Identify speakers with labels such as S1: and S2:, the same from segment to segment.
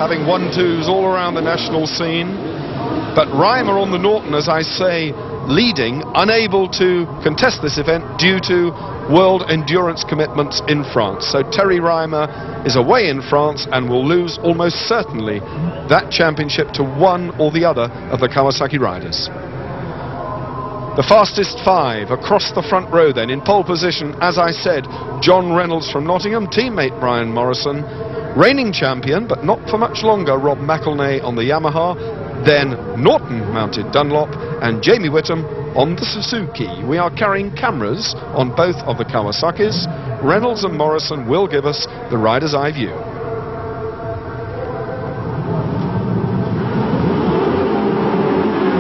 S1: having 1-2s all around the national scene. But Reimer on the Norton, as I say, leading, unable to contest this event due to world endurance commitments in France. So Terry Reimer is away in France and will lose almost certainly that championship to one or the other of the Kawasaki riders. The fastest 5 across the front row then. In pole position, as I said, John Reynolds from Nottingham, teammate Brian Morrison. Reigning champion, but not for much longer, Rob McElnay on the Yamaha. Then Norton mounted Dunlop and Jamie Whittam on the Suzuki. We are carrying cameras on both of the Kawasaki's. Reynolds and Morrison will give us the rider's eye view.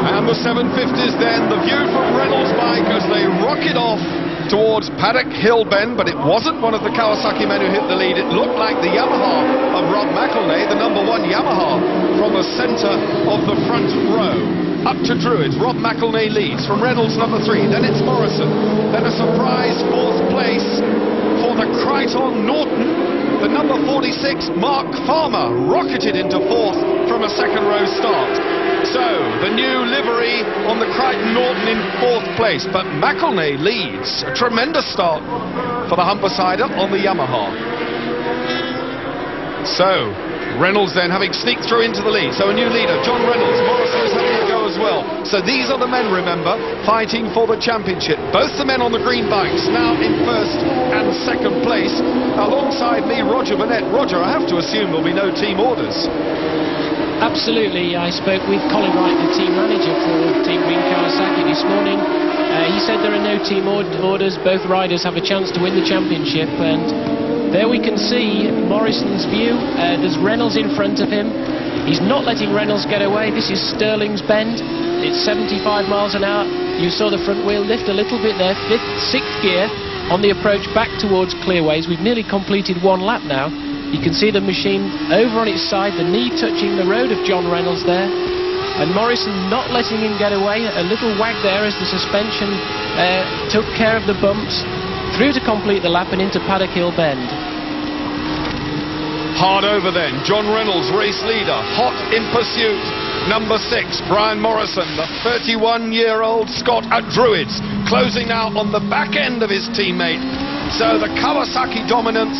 S1: And the 750s then, the view from Reynolds' bike as they rocket off towards Paddock Hill Bend, but it wasn't one of the Kawasaki men who hit the lead. It looked like the Yamaha of Rob McElnay, the #1 Yamaha, from the centre of the front row. Up to Druids, Rob McElnay leads from Reynolds #3, then it's Morrison, then a surprise 4th place for the Crichton Norton. The #46, Mark Farmer, rocketed into 4th from a 2nd row start. So, the new livery on the Crichton Norton in 4th place, but McElnay leads. A tremendous start for the Humbersider on the Yamaha. So, Reynolds then having sneaked through into the lead. So a new leader, John Reynolds. Morrison is having a go as well. So these are the men, remember, fighting for the championship. Both the men on the green bikes now in 1st and 2nd place. Alongside me, Roger Burnett. Roger, I have to assume there'll be no team orders.
S2: Absolutely. I spoke with Colin Wright, the team manager for Team Green Kawasaki this morning. He said there are no team orders. Both riders have a chance to win the championship, and there we can see Morrison's view. There's Reynolds in front of him. He's not letting Reynolds get away. This is Sterling's Bend. It's 75 miles an hour. You saw the front wheel lift a little bit there. 6th gear on the approach back towards Clearways. We've nearly completed 1 lap now. You can see the machine over on its side, the knee touching the road of John Reynolds there. And Morrison not letting him get away. A little wag there as the suspension took care of the bumps. Through to complete the lap and into Paddock Hill Bend.
S1: Hard over then, John Reynolds, race leader, hot in pursuit. #6, Brian Morrison, the 31-year-old Scot at Druids, closing now on the back end of his teammate. So the Kawasaki dominance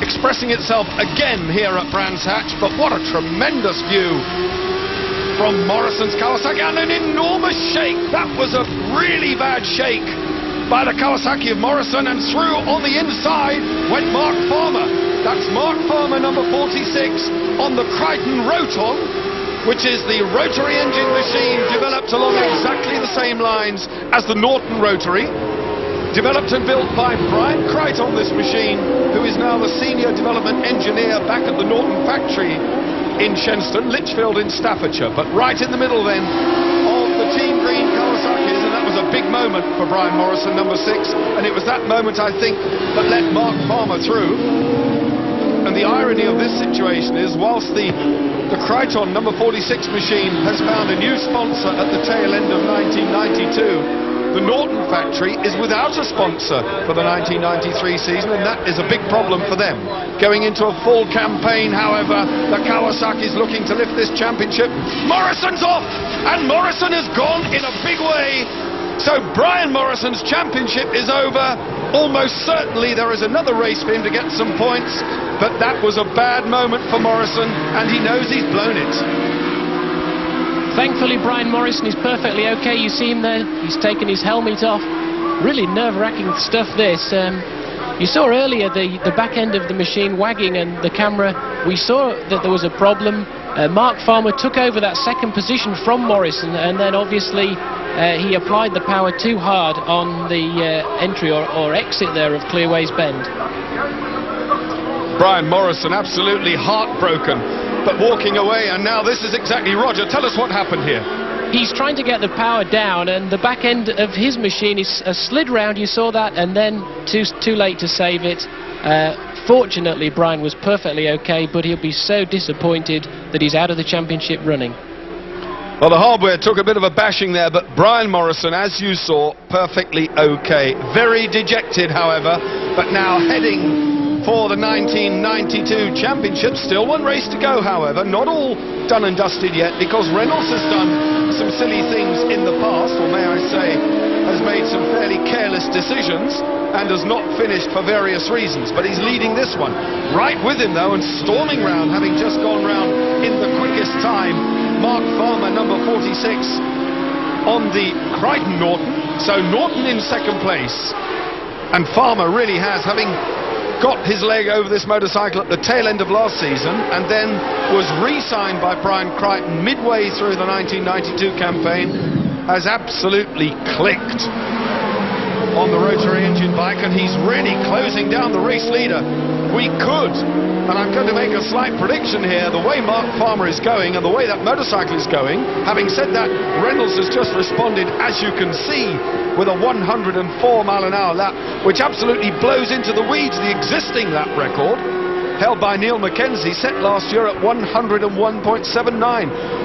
S1: expressing itself again here at Brands Hatch, but what a tremendous view from Morrison's Kawasaki, and an enormous shake. That was a really bad shake by the Kawasaki of Morrison, and through on the inside went Mark Farmer. That's Mark Farmer, #46, on the Crichton Roton, which is the rotary engine machine developed along exactly the same lines as the Norton rotary. Developed and built by Brian Crichton, this machine, who is now the senior development engineer back at the Norton factory in Shenston, Lichfield in Staffordshire. But right in the middle then of the Team Green Kawasaki's, and that was a big moment for Brian Morrison, #6, and it was that moment, I think, that let Mark Farmer through. And the irony of this situation is, whilst the Crichton #46 machine has found a new sponsor at the tail end of 1992, the Norton factory is without a sponsor for the 1993 season, and that is a big problem for them. Going into a full campaign, however, the Kawasaki's looking to lift this championship. Morrison's off, and Morrison has gone in a big way. So Brian Morrison's championship is over. Almost certainly there is another race for him to get some points, but that was a bad moment for Morrison, and he knows he's blown it.
S2: Thankfully, Brian Morrison is perfectly okay. You see him there. He's taken his helmet off. Really nerve-wracking stuff, this. You saw earlier the back end of the machine wagging, and the camera, we saw that there was a problem. Mark Farmer took over that 2nd position from Morrison, and then obviously he applied the power too hard on the entry or exit there of Clearways Bend.
S1: Brian Morrison absolutely heartbroken, but walking away, and now this is exactly, Roger, tell us what happened here.
S2: He's trying to get the power down, and the back end of his machine is slid round. You saw that, and then too late to save it. Fortunately, Brian was perfectly okay, but he'll be so disappointed that he's out of the championship running.
S1: Well, the hardware took a bit of a bashing there, but Brian Morrison, as you saw, perfectly okay. Very dejected, however, but now heading for the 1992 championship. Still one race to go, however, not all done and dusted yet, because Reynolds has done some silly things in the past, or may I say, has made some fairly careless decisions and has not finished for various reasons, but he's leading this one. Right with him though, and storming round, having just gone round in the quickest time, Mark Farmer, number 46, on the Crichton Norton. So Norton in second place, and Farmer really has, having got his leg over this motorcycle at the tail end of last season and then was re-signed by Brian Crichton midway through the 1992 campaign, has absolutely clicked on the rotary engine bike, and he's really closing down the race leader. We could, and I'm going to make a slight prediction here, the way Mark Farmer is going and the way that motorcycle is going. Having said that, Reynolds has just responded, as you can see, with a 104 mile an hour lap, which absolutely blows into the weeds the existing lap record held by Neil Mackenzie, set last year at 101.79.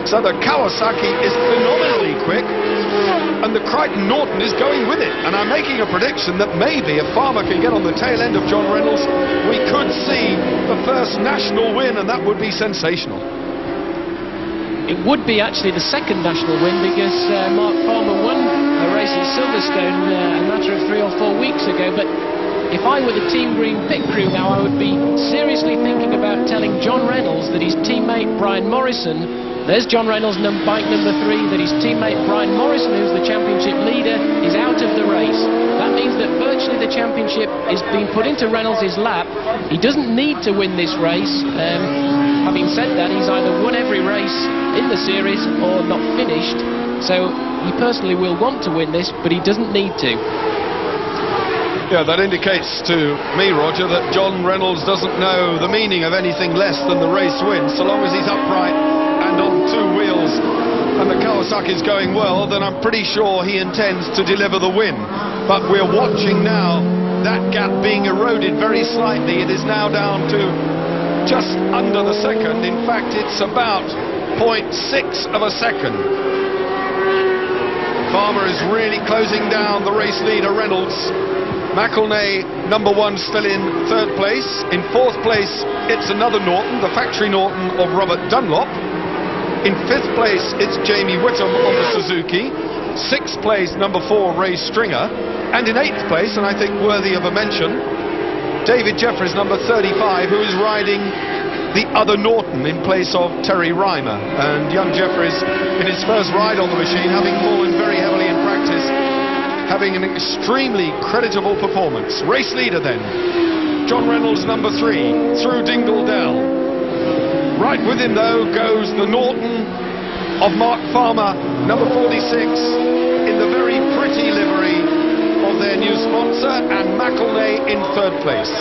S1: So the Kawasaki is phenomenally quick, and the Crichton Norton is going with it. And I'm making a prediction that maybe if Farmer can get on the tail end of John Reynolds, we could see the first national win, and that would be sensational.
S2: It would be actually the second national win, because Mark Farmer won a race in Silverstone a matter of 3 or 4 weeks ago. But if I were the Team Green pit crew now, I would be seriously thinking about telling John Reynolds that his teammate Brian Morrison, there's John Reynolds' bike number 3, that his teammate Brian Morrison, who's the championship leader, is out of the race. That means that virtually the championship is being put into Reynolds' lap. He doesn't need to win this race. Having said that, he's either won every race in the series or not finished. So he personally will want to win this, but he doesn't need to.
S1: Yeah, that indicates to me, Roger, that John Reynolds doesn't know the meaning of anything less than the race win. So long as he's upright and on 2 wheels and the Kawasaki's going well, then I'm pretty sure he intends to deliver the win. But we're watching now that gap being eroded very slightly. It is now down to just under the second. In fact, it's about 0.6 of a second. Farmer is really closing down the race leader, Reynolds. McElnay, number 1, still in 3rd place. In 4th place, it's another Norton, the factory Norton of Robert Dunlop. In 5th place, it's Jamie Whittam on the Suzuki. 6th place, number 4, Ray Stringer. And in 8th place, and I think worthy of a mention, David Jeffries, number 35, who is riding the other Norton in place of Terry Reimer. And young Jeffries, in his first ride on the machine, having fallen very heavily in practice, having an extremely creditable performance. Race leader then, John Reynolds, number 3, through Dingle Dell. Right with him though goes the Norton of Mark Farmer, number 46, in the very pretty livery of their new sponsor, and McElnay in 3rd place.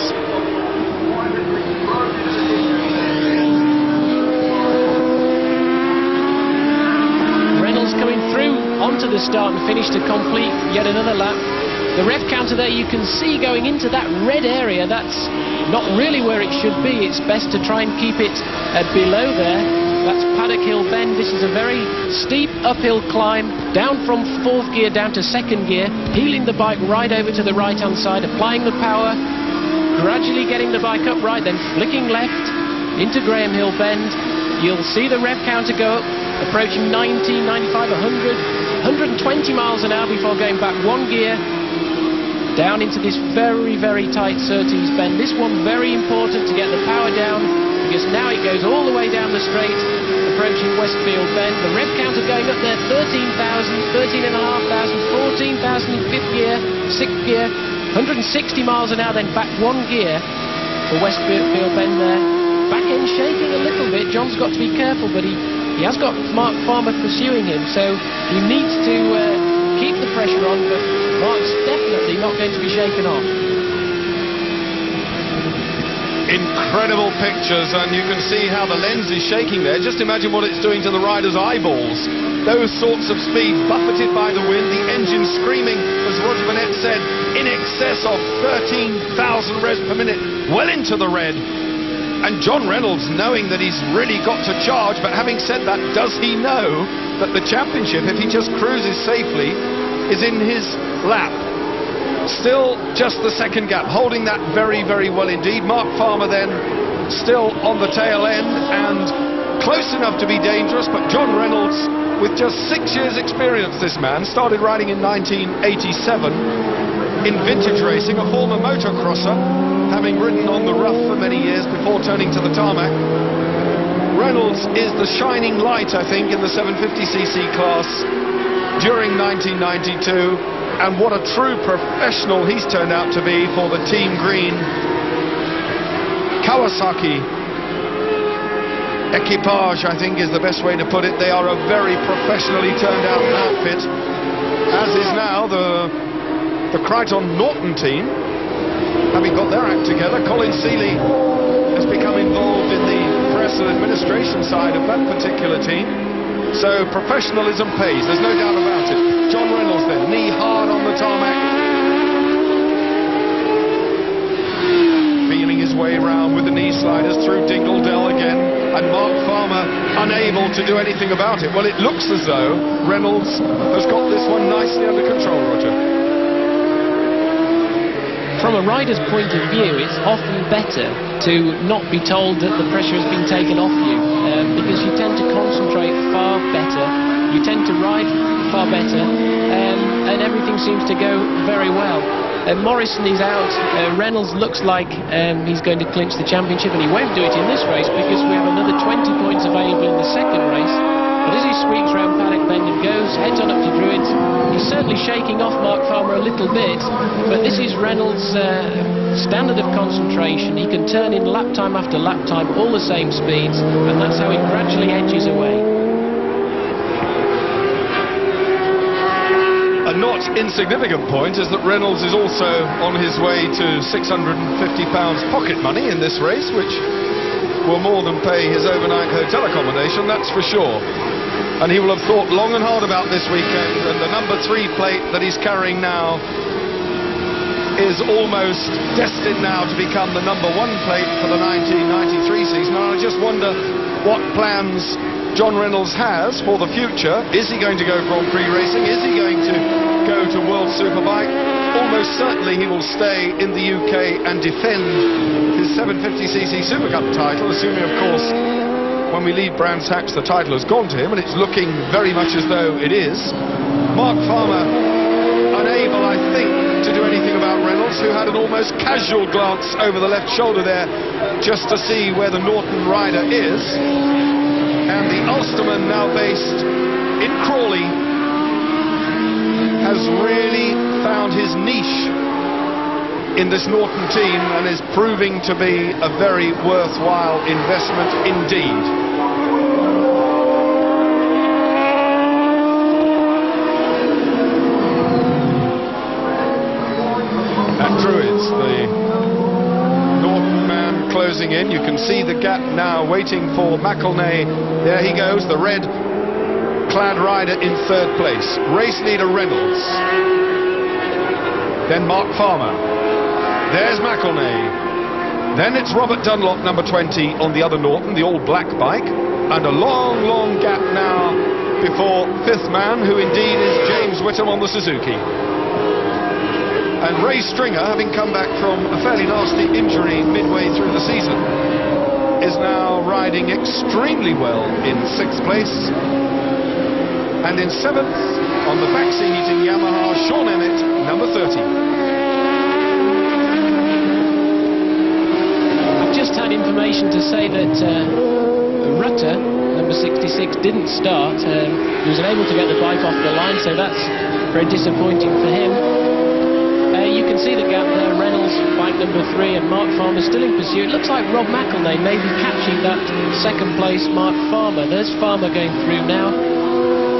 S1: Reynolds
S2: coming through onto the start and finish to complete yet another lap. The rev counter there, you can see going into that red area. That's not really where it should be. It's best to try and keep it below there. That's Paddock Hill Bend. This is a very steep uphill climb, down from 4th gear down to 2nd gear, heeling the bike right over to the right hand side, applying the power, gradually getting the bike upright, then flicking left into Graham Hill Bend. You'll see the rev counter go up, approaching 90, 95, 100, 120 miles an hour before going back 1 gear down into this very, very tight Surtees Bend. This one very important to get the power down, because now it goes all the way down the straight, approaching Westfield Bend. The rev counter going up there, 13,000, 13,500, 14,000 in 5th gear, 6th gear, 160 miles an hour, then back 1 gear for Westfield Bend there. Back end shaking a little bit. John's got to be careful, but he has got Mark Farmer pursuing him, so he needs to keep the pressure on, but Mark's definitely not going to be shaken off. Incredible pictures, and you can see how the lens is shaking there. Just imagine what it's doing to the rider's eyeballs. Those sorts of speed buffeted by the wind, the engine screaming, as Roger Burnett said, in excess of 13,000 revs per minute, well into the red. And John Reynolds knowing that he's really got to charge, but having said that, does he know that the championship, if he just cruises safely, is in his lap?
S1: Still just the second gap, holding that very, very well indeed. Mark Farmer then still on the tail end and close enough to be dangerous, but John Reynolds, with just 6 years experience, this man started riding in 1987 in vintage racing, a former motocrosser, having ridden on the rough for many years before turning to the tarmac. Reynolds is the shining light, I think, in the 750cc class during 1992, and what a true professional he's turned out to be for the Team Green Kawasaki equipage, I think is the best way to put it. They are a very professionally turned out outfit, as is now the Crichton Norton team, having got their act together. Colin Seeley has become involved in the press and administration side of that particular team. So professionalism pays, there's no doubt about it. John Reynolds then, knee hard on the tarmac, feeling his way round with the knee sliders through Dingle Dell again, and Mark Farmer unable to do anything about it. Well, it looks as though Reynolds has got this one nicely under control, Roger.
S2: From a rider's point of view, it's often better to not be told that the pressure has been taken off you, because you tend to concentrate far better, you tend to ride far better, and everything seems to go very well. Morrison is out. Reynolds looks like he's going to clinch the championship, and he won't do it in this race because we have another 20 points available in the second race. But as he sweeps round Paddock Bend and goes, heads on up to Druids, he's certainly shaking off Mark Farmer a little bit, but this is Reynolds' standard of concentration. He can turn in lap time after lap time, all the same speeds, and that's how he gradually edges away.
S1: A not insignificant point is that Reynolds is also on his way to £650 pocket money in this race, which will more than pay his overnight hotel accommodation, that's for sure. And he will have thought long and hard about this weekend, and the number 3 plate that he's carrying now is almost destined now to become the number 1 plate for the 1993 season. And I just wonder what plans John Reynolds has for the future. Is he going to go Grand Prix racing? Is he going to go to World Superbike? Almost certainly he will stay in the UK and defend his 750cc Supercup title, assuming, of course, when we leave Brands Hatch, the title has gone to him, and it's looking very much as though it is. Mark Farmer unable, I think, to do anything about Reynolds, who had an almost casual glance over the left shoulder there just to see where the Norton rider is. And the Ulsterman, now based in Crawley, has really found his niche in this Norton team and is proving to be a very worthwhile investment indeed. At Druids, the Norton man closing in. You can see the gap now waiting for McElnay. There he goes, the red-clad rider in 3rd place. Race leader Reynolds. Then Mark Farmer. There's McElnay. Then it's Robert Dunlop, number 20, on the other Norton, the all black bike. And a long, long gap now before 5th man, who indeed is James Whittam on the Suzuki. And Ray Stringer, having come back from a fairly nasty injury midway through the season, is now riding extremely well in 6th place. And in 7th, on the vaccine-eating Yamaha, Sean Emmett, number 30.
S2: Just had information to say that Rutter, number 66, didn't start. He was unable to get the bike off the line, so that's very disappointing for him. You can see the gap there. Reynolds, bike number 3, and Mark Farmer still in pursuit. Looks like Rob McElnay may be catching that 2nd place Mark Farmer. There's Farmer going through now.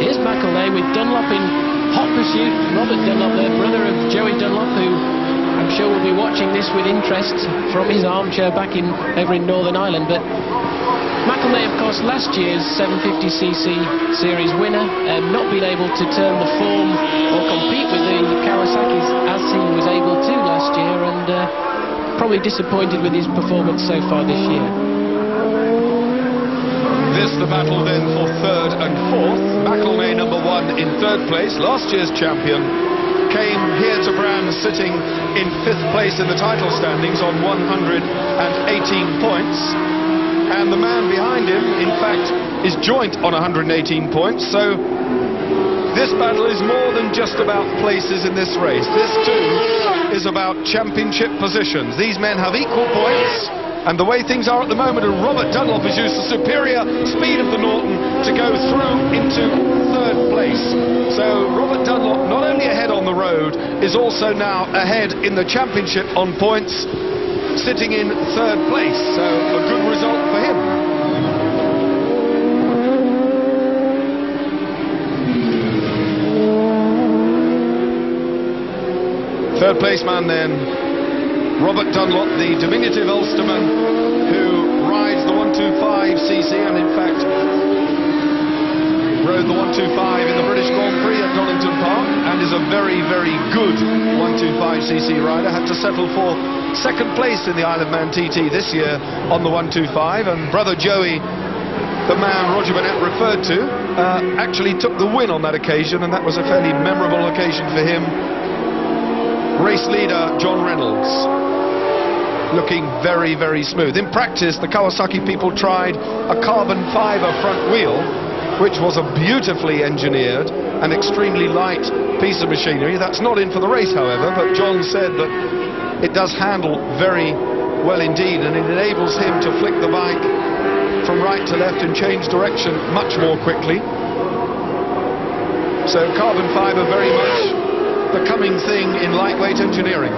S2: Here's McElnay with Dunlop in hot pursuit. Robert Dunlop, the brother of Joey Dunlop, who I'm sure we'll be watching this with interest from his armchair back over in Northern Ireland. But McElnay, of course, last year's 750cc series winner, not been able to turn the form or compete with the Kawasaki's as he was able to last year, and probably disappointed with his performance so far this year.
S1: This the battle then for 3rd and 4th. McElnay number 1 in 3rd place, last year's champion. came here to Brands sitting in 5th place in the title standings on 118 points. And the man behind him, in fact, is joint on 118 points. So this battle is more than just about places in this race. This too is about championship positions. These men have equal points, and the way things are at the moment, Robert Dunlop has used the superior speed of the Norton to go through into 3rd place. So Robert Dunlop, not only ahead on the road, is also now ahead in the championship on points, sitting in 3rd place. So a good result for him. Third place man then, Robert Dunlop, the diminutive Ulsterman who rides the 125cc and in fact rode the 125 in the British Grand Prix at Donington Park and is a very, very good 125cc rider. Had to settle for 2nd place in the Isle of Man TT this year on the 125, and brother Joey, the man Roger Burnett referred to, actually took the win on that occasion, and that was a fairly memorable occasion for him. Race leader John Reynolds looking very, very smooth. In practice, the Kawasaki people tried a carbon fiber front wheel, which was a beautifully engineered and extremely light piece of machinery. That's not in for the race, however, but John said that it does handle very well indeed, and it enables him to flick the bike from right to left and change direction much more quickly. So carbon fiber very much the coming thing in lightweight engineering.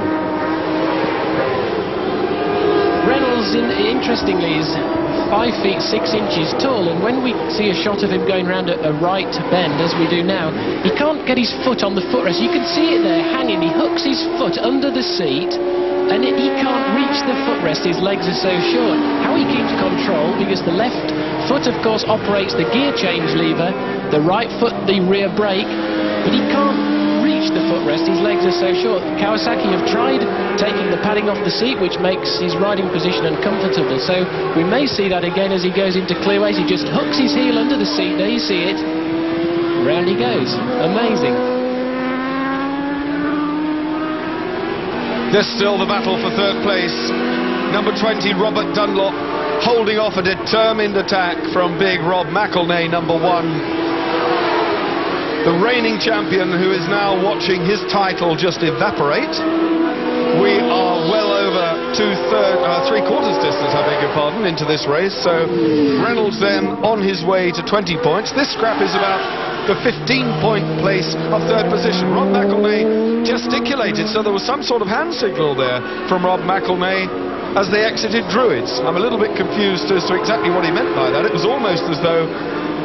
S2: Reynolds, interestingly, is 5 feet 6 inches tall, and when we see a shot of him going round a right bend, as we do now, he can't get his foot on the footrest. You can see it there hanging. He hooks his foot under the seat, and he can't reach the footrest. His legs are so short. How he keeps control, because the left foot, of course, operates the gear change lever, the right foot the rear brake, but he can't reach the footrest. His legs are so short. Kawasaki have tried taking the padding off the seat, which makes his riding position uncomfortable. So we may see that again as he goes into clearways. He just hooks his heel under the seat. There you see it. Round he goes. Amazing.
S1: There's still the battle for 3rd place. Number 20, Robert Dunlop, holding off a determined attack from big Rob McElnay, number 1. The reigning champion, who is now watching his title just evaporate. We are well over 3/4 distance, I beg your pardon, into this race. So Reynolds then on his way to 20 points. This scrap is about the 15-point place of 3rd position. Rob McElnay gesticulated, so there was some sort of hand signal there from Rob McElnay as they exited Druids. I'm a little bit confused as to exactly what he meant by that. It was almost as though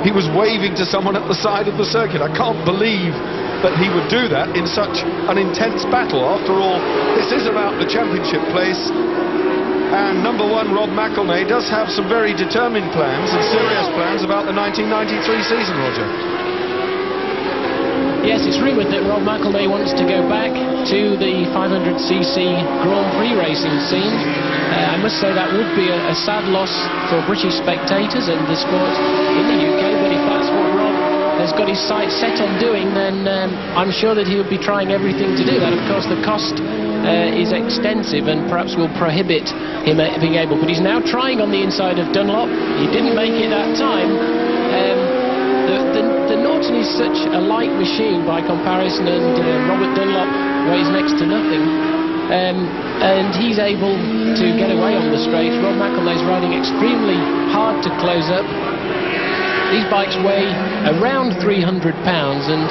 S1: he was waving to someone at the side of the circuit. I can't believe that he would do that in such an intense battle. After all, this is about the championship place, and number 1 Rob McElnay does have some very determined plans and serious plans about the 1993 season, Roger.
S2: Yes, it's rumoured that Rob McElnay wants to go back to the 500cc Grand Prix racing scene. I must say that would be a sad loss for British spectators and the sport in the UK, but if that's what Rob has got his sights set on doing, then I'm sure that he'll be trying everything to do that. Of course, the cost is extensive and perhaps will prohibit him being able, but he's now trying on the inside of Dunlop. He didn't make it that time. The Norton is such a light machine by comparison, and Robert Dunlop weighs next to nothing. And he's able to get away on the straights. Rob McElnay's riding extremely hard to close up. These bikes weigh around 300 pounds, and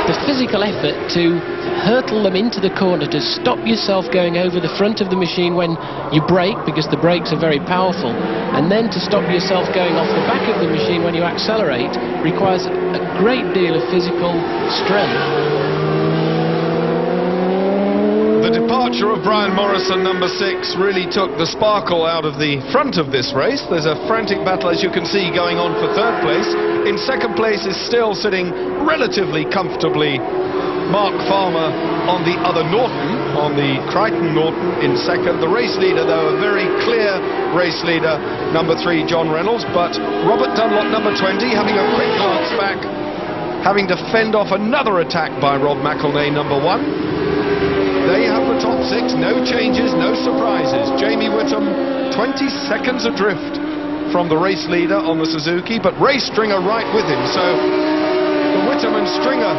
S2: the physical effort to hurtle them into the corner, to stop yourself going over the front of the machine when you brake, because the brakes are very powerful, and then to stop yourself going off the back of the machine when you accelerate, requires a great deal of physical strength.
S1: The departure of Brian Morrison, number 6, really took the sparkle out of the front of this race. There's a frantic battle, as you can see, going on for 3rd place. In 2nd place is still sitting relatively comfortably Mark Farmer on the other Norton, on the Crichton Norton in 2nd. The race leader, though, a very clear race leader, number 3, John Reynolds. But Robert Dunlop, number 20, having a quick glance back, having to fend off another attack by Rob McElnay, number 1. They have the top 6, no changes, no surprises. Jamie Whittam 20 seconds adrift from the race leader on the Suzuki, but Ray Stringer right with him. So the Whittam and Stringer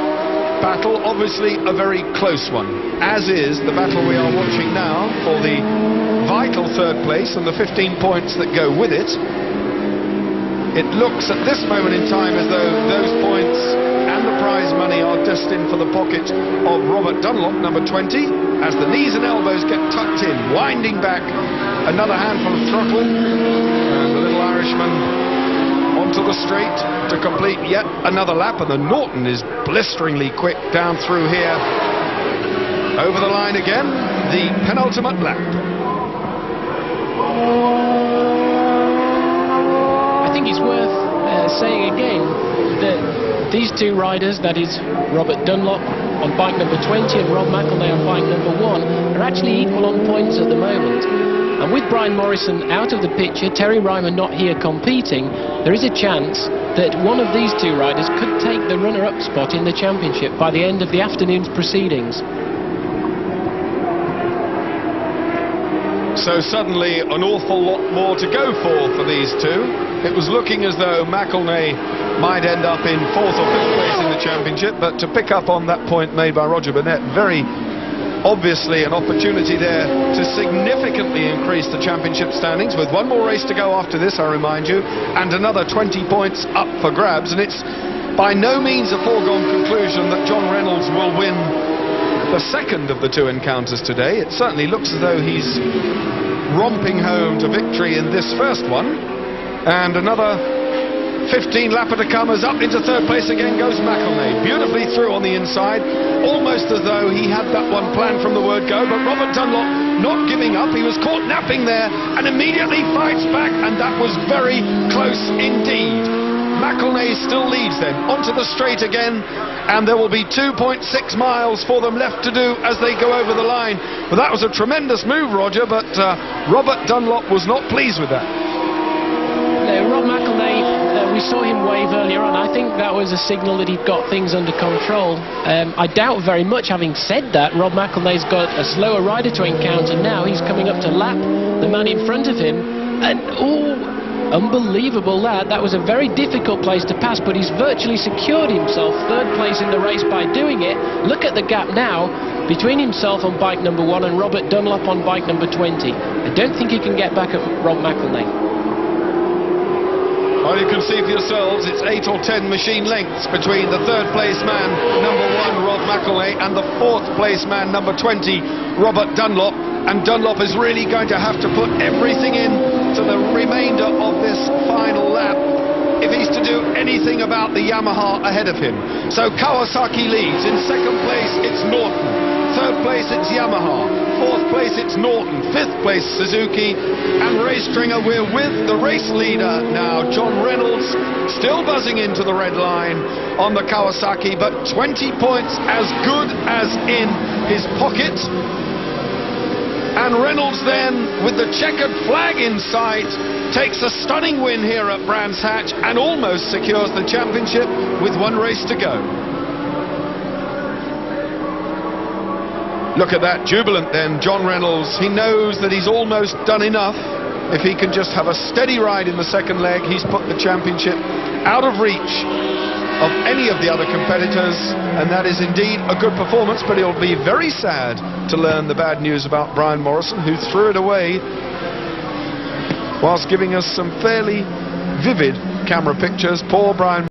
S1: battle, obviously a very close one, as is the battle we are watching now for the vital third place and the 15 points that go with it. It looks at this moment in time as though those points and the prize money are destined for the pocket of Robert Dunlop, number 20, as the knees and elbows get tucked in, winding back, another handful of throttle, and the little Irishman onto the straight to complete yet another lap, and the Norton is blisteringly quick down through here. Over the line again, the penultimate lap.
S2: I think it's worth saying again that these two riders, that is Robert Dunlop on bike number 20 and Rob McElnay on bike number 1, are actually equal on points at the moment. And with Brian Morrison out of the picture, Terry Ryman not here competing, there is a chance that one of these two riders could take the runner-up spot in the championship by the end of the afternoon's proceedings.
S1: So suddenly an awful lot more to go for these two. It was looking as though McElnay might end up in 4th or 5th place in the championship, but to pick up on that point made by Roger Burnett, very obviously an opportunity there to significantly increase the championship standings, with one more race to go after this, I remind you, and another 20 points up for grabs. And it's by no means a foregone conclusion that John Reynolds will win the second of the two encounters today. It certainly looks as though he's romping home to victory in this first one. And another 15 lapper to come, as up into third place again goes McElnay, beautifully through on the inside, almost as though he had that one planned from the word go. But Robert Dunlop not giving up, he was caught napping there and immediately fights back, and that was very close indeed. McElnay still leads then, onto the straight again, and there will be 2.6 miles for them left to do as they go over the line. But that was a tremendous move, Roger, but Robert Dunlop was not pleased with that.
S2: No, Rob McElnay, we saw him wave earlier on. I think that was a signal that he'd got things under control. I doubt very much, having said that, Rob McElnay's got a slower rider to encounter now. He's coming up to lap the man in front of him, and unbelievable that. That was a very difficult place to pass, but he's virtually secured himself third place in the race by doing it. Look at the gap now between himself on bike number 1 and Robert Dunlop on bike number 20. I don't think he can get back at Rob McElnay.
S1: Well, you can see for yourselves, it's 8 or 10 machine lengths between the third place man, number 1, Rob McElnay, and the 4th place man, number 20, Robert Dunlop. And Dunlop is really going to have to put everything in to the remainder of this final lap if he's to do anything about the Yamaha ahead of him. So Kawasaki leads. In second place, it's Norton. Third place, it's Yamaha. Fourth place, it's Norton. Fifth place, Suzuki. And Ray Stringer, we're with the race leader now, John Reynolds, still buzzing into the red line on the Kawasaki, but 20 points as good as in his pocket. And Reynolds then, with the checkered flag in sight, takes a stunning win here at Brands Hatch and almost secures the championship with one race to go. Look at that, jubilant then, John Reynolds. He knows that he's almost done enough. If he can just have a steady ride in the second leg, he's put the championship out of reach of any of the other competitors, and that is indeed a good performance. But he'll be very sad to learn the bad news about Brian Morrison, who threw it away whilst giving us some fairly vivid camera pictures. Poor Brian